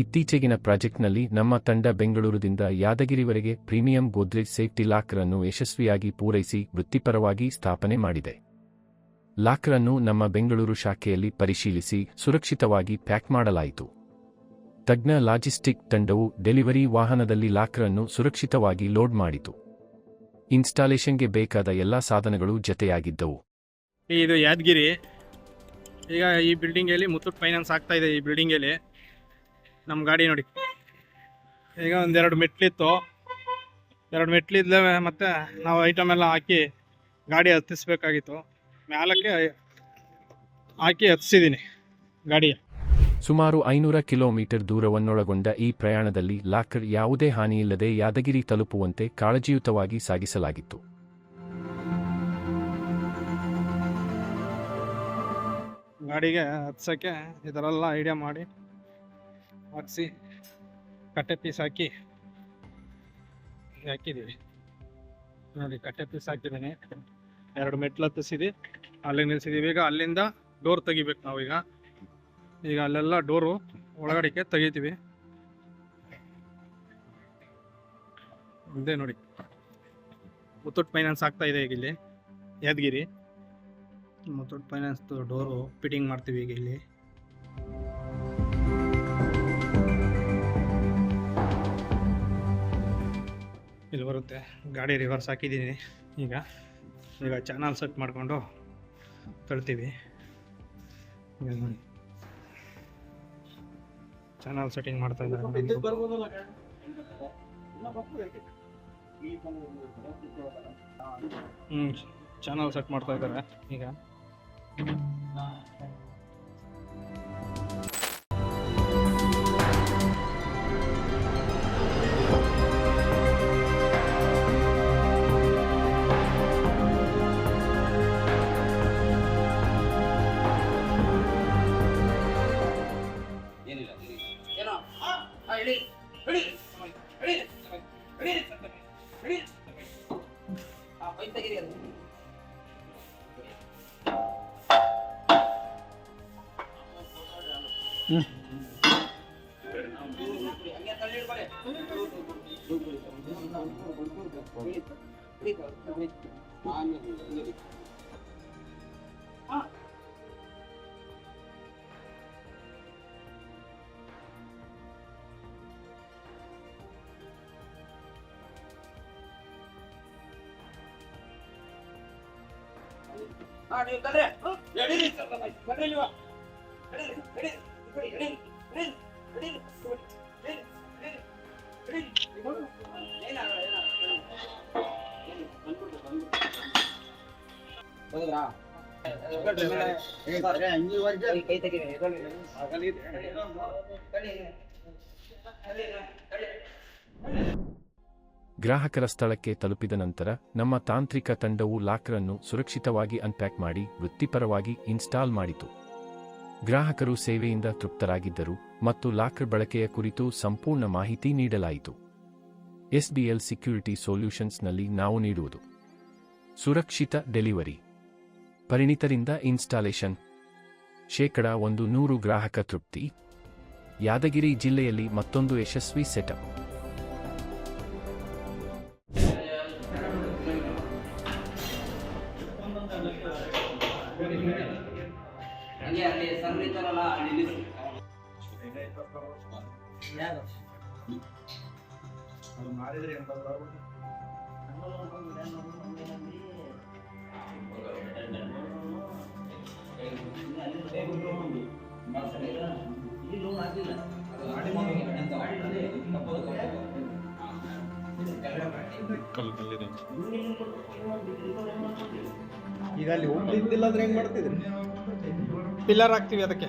ಇತ್ತೀಚೆಗಿನ ಪ್ರಾಜೆಕ್ಟ್ನಲ್ಲಿ ನಮ್ಮ ತಂಡ ಬೆಂಗಳೂರಿನಿಂದ ಯಾದಗಿರಿವರೆಗೆ ಪ್ರೀಮಿಯಂ ಗೋದ್ರೇಜ್ ಸೇಫ್ಟಿ ಲಾಕರ್ ಅನ್ನು ಯಶಸ್ವಿಯಾಗಿ ಪೂರೈಸಿ ವೃತ್ತಿಪರವಾಗಿ ಸ್ಥಾಪನೆ ಮಾಡಿದೆ. ಲಾಕರ್ ಅನ್ನು ನಮ್ಮ ಬೆಂಗಳೂರು ಶಾಖೆಯಲ್ಲಿ ಪರಿಶೀಲಿಸಿ ಸುರಕ್ಷಿತವಾಗಿ ಪ್ಯಾಕ್ ಮಾಡಲಾಯಿತು. ತಜ್ಞ ಲಾಜಿಸ್ಟಿಕ್ ತಂಡವು ಡೆಲಿವರಿ ವಾಹನದಲ್ಲಿ ಲಾಕರ್ ಅನ್ನು ಸುರಕ್ಷಿತವಾಗಿ ಲೋಡ್ ಮಾಡಿತು. ಇನ್ಸ್ಟಾಲೇಷನ್ಗೆ ಬೇಕಾದ ಎಲ್ಲಾ ಸಾಧನಗಳು ಜತೆಯಾಗಿದ್ದವು. ಇದು ಯಾದಗಿರಿ. ಈಗ ಈ ಬಿಲ್ಡಿಂಗಲ್ಲಿ ಮುತ್ತೂಟ್ ಫೈನಾನ್ಸ್ ಆಗ್ತಾ ಇದೆ. ಈ ಬಿಲ್ಡಿಂಗಲ್ಲಿ ನಮ್ಮ ಗಾಡಿ ನೋಡಿ, ಈಗ ಒಂದೆರಡು ಮೆಟ್ಲಿತ್ತು. ಎರಡು ಮೆಟ್ಲಿದ್ದ ಮತ್ತು ನಾವು ಐಟಮ್ ಎಲ್ಲ ಹಾಕಿ ಗಾಡಿ ಹತ್ತಿಸ್ಬೇಕಾಗಿತ್ತು. ಮ್ಯಾಲಕ್ಕೆ ಹಾಕಿ ಹತ್ತಿಸಿದ್ದೀನಿ ಗಾಡಿ. ಸುಮಾರು 500 ಕಿಲೋಮೀಟರ್ ದೂರವನ್ನೊಳಗೊಂಡ ಈ ಪ್ರಯಾಣದಲ್ಲಿ ಲಾಕರ್ ಯಾವುದೇ ಹಾನಿಯಿಲ್ಲದೆ ಯಾದಗಿರಿ ತಲುಪುವಂತೆ ಕಾಳಜಿಯುತವಾಗಿ ಸಾಗಿಸಲಾಗಿತ್ತು. ಗಾಡಿಗೆ ಹತ್ಸೋಕ್ಕೆ ಈ ಥರ ಎಲ್ಲ ಐಡಿಯಾ ಮಾಡಿ ಹಾಕಿಸಿ ಕಟ್ಟೆ ಪೀಸ್ ಹಾಕಿದ್ದೀವಿ ನೋಡಿ. ಕಟ್ಟೆ ಪೀಸ್ ಹಾಕಿದ್ದೀನಿ. ಎರಡು ಮೆಟ್ಲು ಹತ್ತಿಸಿದ್ವಿ, ಅಲ್ಲಿ ನಿಲ್ಸಿದ್ದೀವಿ. ಈಗ ಅಲ್ಲಿಂದ ಡೋರ್ ತೆಗಿಬೇಕು ನಾವೀಗ. ಈಗ ಅಲ್ಲೆಲ್ಲ ಡೋರು ಒಳಗಡೆಗೆ ತೆಗಿತೀವಿ. ಇದೇ ನೋಡಿ, ಮುತ್ತೂಟ್ ಫೈನಾನ್ಸ್ ಆಗ್ತಾ ಇದೆ ಈಗ ಇಲ್ಲಿ Yadgir. Muthoot finance door fitting ಮಾಡ್ತೀವಿ ಈಗ ಇಲ್ಲಿ. ಇಲ್ಲಿ ಬರುತ್ತೆ. ಗಾಡಿ ರಿವರ್ಸ್ ಹಾಕಿದ್ದೀನಿ. ಈಗ ಚಾನಲ್ ಸೆಟ್ ಮಾಡಿಕೊಂಡು ತಳ್ತೀವಿ. ಚಾನಲ್ ಸೆಟ್ಟಿಂಗ್ ಮಾಡ್ತಾ ಇದ್ದಾರೆ. ಚಾನಲ್ ಸೆಟ್ ಮಾಡ್ತಾ ಇದ್ದಾರೆ ಈಗ. ಗ್ರಾಹಕರ ಸ್ಥಳಕ್ಕೆ ತಲುಪಿದ ನಂತರ ನಮ್ಮ ತಾಂತ್ರಿಕ ತಂಡವು ಲಾಕರ್ ಅನ್ನು ಸುರಕ್ಷಿತವಾಗಿ ಅನ್ಪ್ಯಾಕ್ ಮಾಡಿ ವೃತ್ತಿಪರವಾಗಿ ಇನ್ಸ್ಟಾಲ್ ಮಾಡಿತು. ಗ್ರಾಹಕರು ಸೇವೆಯಿಂದ ತೃಪ್ತರಾಗಿದ್ದರು ಮತ್ತು ಲಾಕರ್ ಬಳಕೆಯ ಕುರಿತು ಸಂಪೂರ್ಣ ಮಾಹಿತಿ ನೀಡಲಾಯಿತು. SBL ಸೆಕ್ಯೂರಿಟಿ ಸೊಲ್ಯೂಷನ್ಸ್ನಲ್ಲಿ ನಾವು ನೀಡುವುದು ಸುರಕ್ಷಿತ ಡೆಲಿವರಿ, ಪರಿಣಿತರಿಂದ ಇನ್ಸ್ಟಾಲೇಷನ್, 100% ಗ್ರಾಹಕ ತೃಪ್ತಿ. ಯಾದಗಿರಿ ಜಿಲ್ಲೆಯಲ್ಲಿ ಮತ್ತೊಂದು ಯಶಸ್ವಿ ಸೆಟಪ್. ಈಗ ಅಲ್ಲಿ ಹೋಗ್ಲಿದ್ದಿಲ್ಲ ಅಂದ್ರೆ ಹೆಂಗ್ ಮಾಡ್ತಿದ್ರಿ? ಪಿಲ್ಲರ್ ಹಾಕ್ತಿವಿ ಅದಕ್ಕೆ.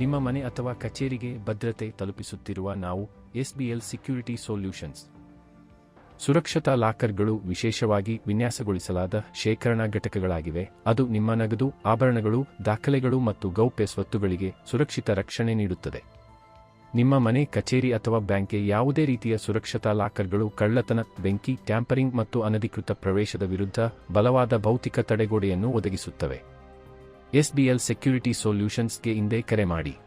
ನಿಮ್ಮ ಮನೆ ಅಥವಾ ಕಚೇರಿಗೆ ಭದ್ರತೆ ತಲುಪಿಸುತ್ತಿರುವ ನಾವು SBL ಸೆಕ್ಯೂರಿಟಿ ಸೊಲ್ಯೂಷನ್ಸ್. ಸುರಕ್ಷತಾ ಲಾಕರ್ಗಳು ವಿಶೇಷವಾಗಿ ವಿನ್ಯಾಸಗೊಳಿಸಲಾದ ಶೇಖರಣಾ ಘಟಕಗಳಾಗಿವೆ. ಅದು ನಿಮ್ಮ ನಗದು, ಆಭರಣಗಳು, ದಾಖಲೆಗಳು ಮತ್ತು ಗೌಪ್ಯ ಸ್ವತ್ತುಗಳಿಗೆ ಸುರಕ್ಷಿತ ರಕ್ಷಣೆ ನೀಡುತ್ತದೆ. ನಿಮ್ಮ ಮನೆ, ಕಚೇರಿ ಅಥವಾ ಬ್ಯಾಂಕ್ಗೆ ಯಾವುದೇ ರೀತಿಯ ಸುರಕ್ಷತಾ ಲಾಕರ್ಗಳು ಕಳ್ಳತನ, ಬೆಂಕಿ, ಟ್ಯಾಂಪರಿಂಗ್ ಮತ್ತು ಅನಧಿಕೃತ ಪ್ರವೇಶದ ವಿರುದ್ಧ ಬಲವಾದ ಭೌತಿಕ ತಡೆಗೋಡೆಯನ್ನು ಒದಗಿಸುತ್ತವೆ. SBL ಸೆಕ್ಯುರಿಟಿ ಸೊಲ್ಯೂಷನ್ಸ್ಗೆ ಹಿಂದೆ ಕರೆ ಮಾಡಿ.